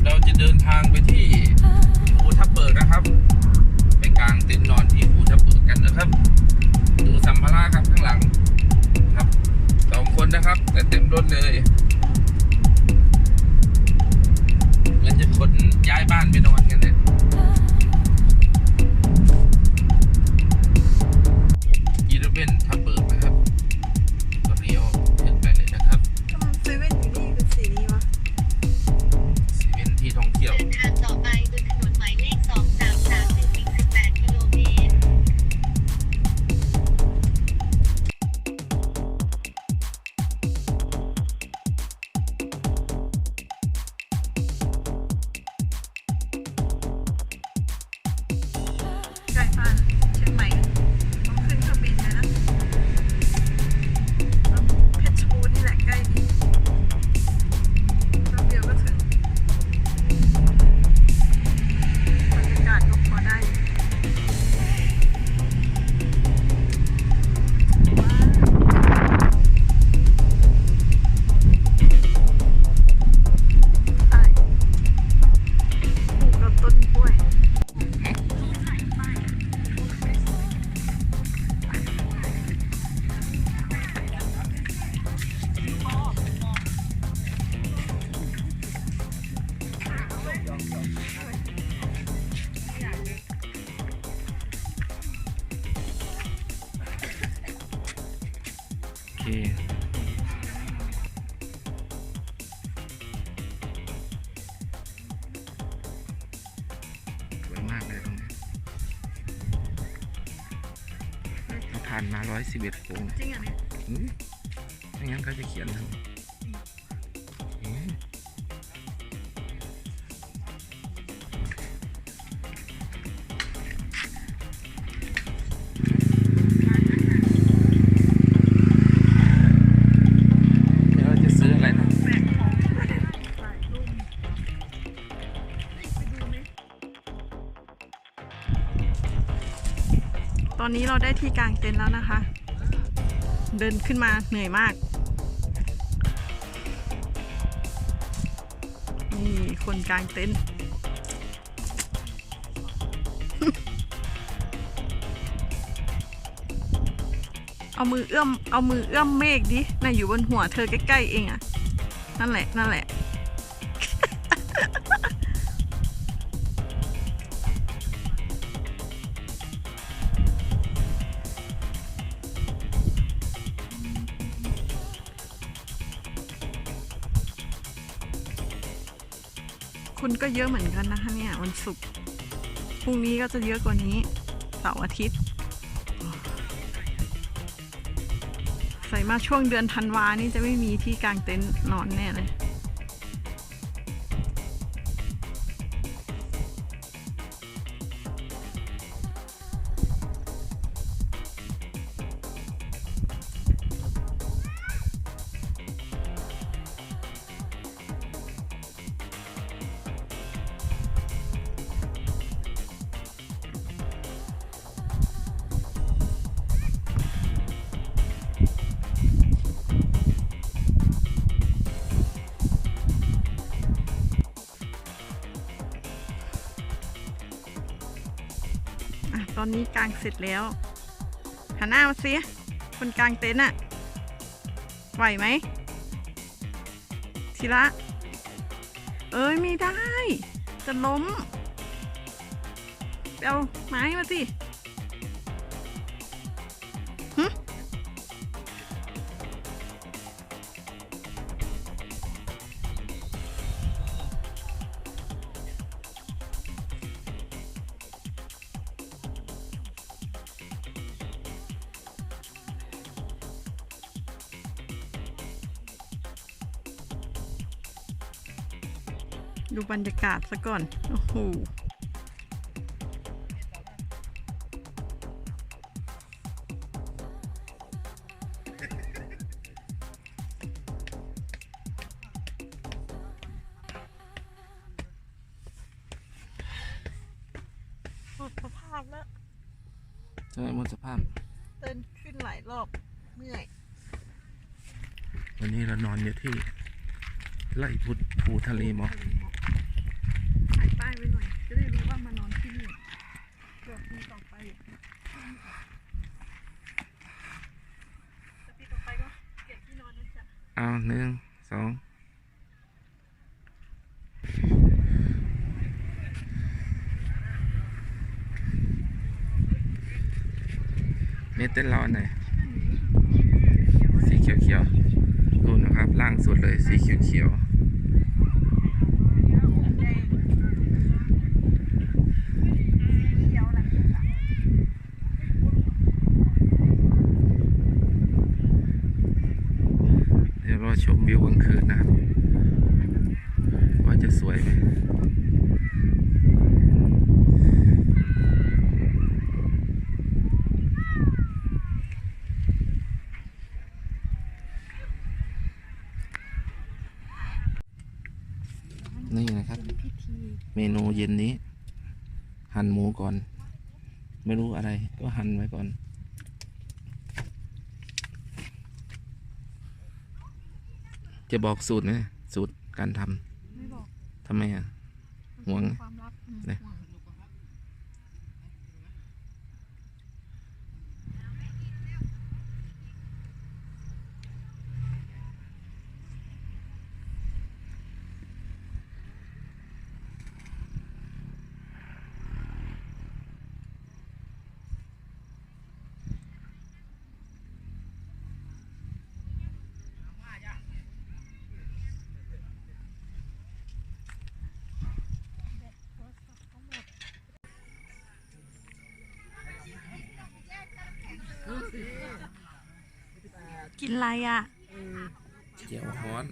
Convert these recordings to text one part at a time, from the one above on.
เราจะเดินทางไปที่ภูทับเบิกนะครับไปกางเต็นท์นอนที่ภูทับเบิกกันนะครับดูสัมภาระครับข้างหลังครับ2 คนนะครับแต่เต็มรถเลยเหมือนจะขนย้ายบ้านไปนอนกันเนี่ยยีราเว่นทับเบิกนะครับก็เลี้ยวขึ้นไปเลยนะครับเซเว่นอยู่นี่เป็นสีนี้วะเซเว่นที่ท่องเที่ยวเดินทางต่อไปบนถนนหมายเลข233อีก18 กิโลเมตรใกล้บ้านเชียงใหม่ต้องขึ้นเครื่องบินเลยนะเพชรบูรณ์นี่แหละใกล้ดีแป๊บเดียวก็ถึงบรรยากาศก็พอได้ใช่ปลูกกับต้นกล้วยโอเคสวยมากเลยตรงนี้เราผ่านมา111 โค้ง จริงอ่ะเนี่ย ไม่งั้นเขาจะเขียนทำเดี๋ยวเราจะซื้ออะไรนะ แปลกของหลายรุ่นไปดูไหมตอนนี้เราได้ที่กางเต็นท์แล้วนะคะ เดินขึ้นมาเหนื่อยมากนี่คนกางเต็นท์ เอามือเอื้อมเมฆดิน่ะอยู่บนหัวเธอใกล้ๆเองอ่ะนั่นแหละนั่นแหละ คุณก็เยอะเหมือนกันนะคะเนี่ยวันศุกร์พรุ่งนี้ก็จะเยอะกว่านี้เสาร์อาทิตย์ใส่มาช่วงเดือนธันวานี่จะไม่มีที่กางเต็นท์นอนแน่เลยตอนนี้กางเสร็จแล้วหันหน้ามาสิคนกางเต็นท์อะไหวไหมทีละเอ้ยไม่ได้จะล้มเอาไม้มาสิดูบรรยากาศซะก่อนโอ้โหหมดสภาพแล้ว ใช่หมดสภาพ เดินขึ้นหลายรอบเมื่อย วันนี้เรานอนอยู่ที่ไร่พุทธภูทะเลหมอก 2นี่เต้นร้อนหน่อยสีเขียวๆดูนะครับล่างสุดเลยสีเขียวเดี๋ยวรอชมวิวกลางคืนนะครับว่าจะสวยไหมนี่นะครับเมนูเย็นนี้หั่นหมูก่อนไม่รู้อะไรก็หั่นไว้ก่อนจะบอกสูตรไหมสูตรการทำไม่บอกทำไมอ่ะหวงความลับเนี่ยกินอะไรอ่ะเจียวฮ้อน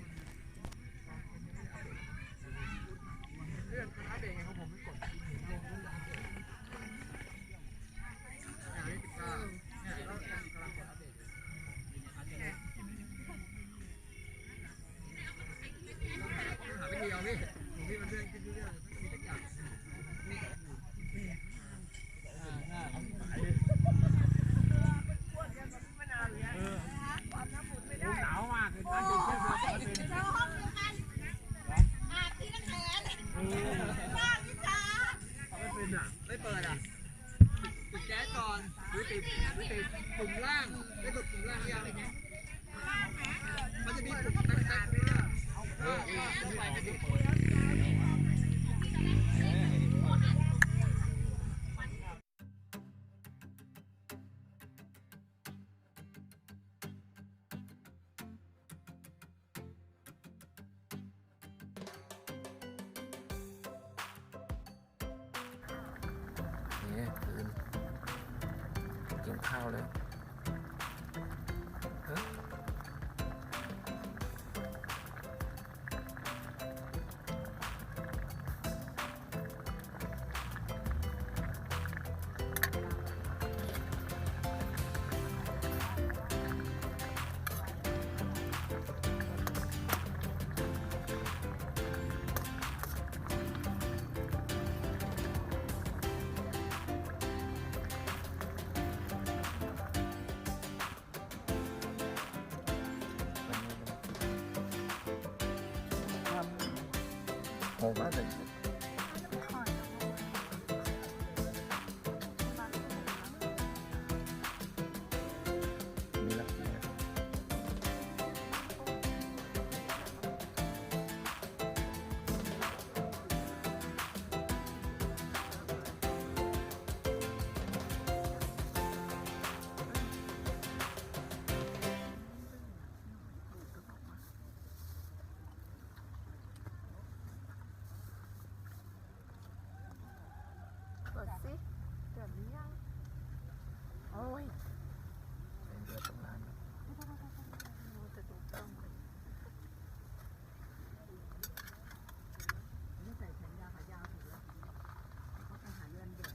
ไม่เปิดอ่ะปิดแก๊สก่อนหรือติดปุ่มล่างไม่กดปุ่มล่างยังมันจะมีปุ่มต่างๆด้วยไฟไม่ติดนี่คืนกินข้าวเลยโหมากเลยเปิดสิเกิดหรือยังโอ้ย เดือดตรงนั้น จะดูกล้องไม่ใส่แขนยาวขายาวถูกแล้วเขาไปหาเรือนเด็ก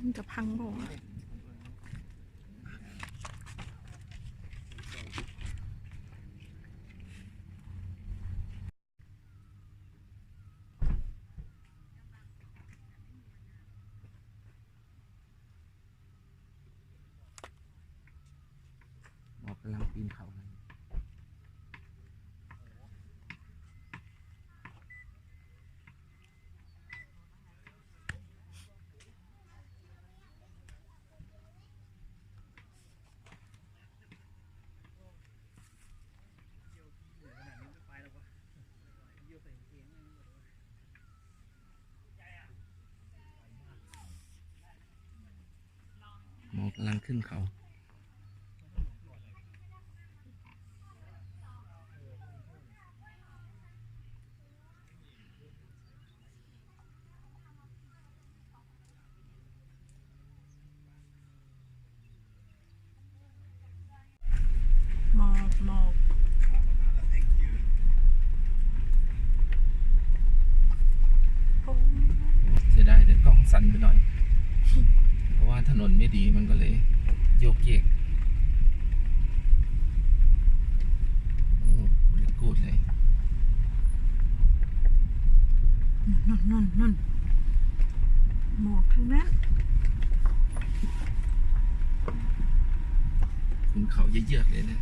มันจะพังบ่อะหมอกกำลังปีนเขาเลยหมอกกำลังขึ้นเขาหมอกหมอกโอ้ เสียดายแต่กล้องสั่นไปหน่อย เพราะว่าถนนไม่ดีมันก็เลยโยกเยกโอ้บริกูดเลย นั่นหมอกทั้งนั้น คุณเขาเยอะๆเลยนะ